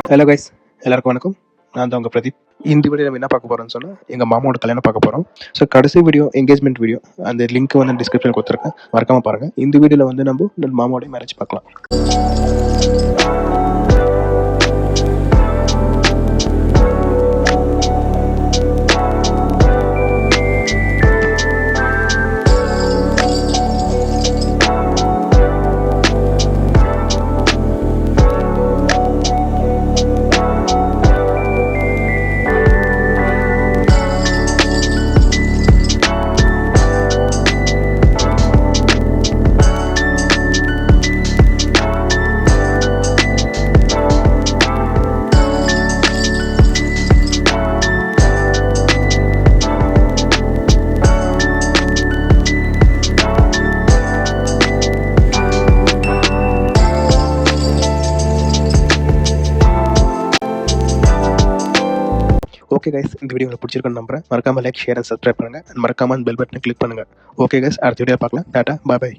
Hello guys, எல்லாருக்கும் வணக்கம். நான் தான் உங்கள் பிரதீப். இந்த வீடியோ நம்ம என்ன பார்க்க போகிறோம்னு சொன்னால் எங்கள் மாமாவோட கல்யாணம் பார்க்க போகிறோம். ஸோ கடைசி வீடியோ என்கேஜ்மெண்ட் வீடியோ, அந்த லிங்க் வந்து டிஸ்கிரிப்ஷனில் கொடுத்துருக்கேன், மறக்காமல் பாருங்கள். இந்த வீடியோவில் வந்து நம்ம மாமாவோடைய மேரேஜ் பார்க்கலாம். ஓகே கைஸ், இந்த வீடியோ உங்களுக்கு பிடிச்சிருக்குன்னு நம்புறேன். மறக்காமல் லைக், ஷேர் அண்ட் சப்ஸ்கிரைப் பண்ணுங்கள். மறக்காமல் பெல் பட்டனை கிளிக் பண்ணுங்கள். ஓகே கைஸ், அடுத்த வீடியோ பார்க்கலாம். டாடா, பாய்.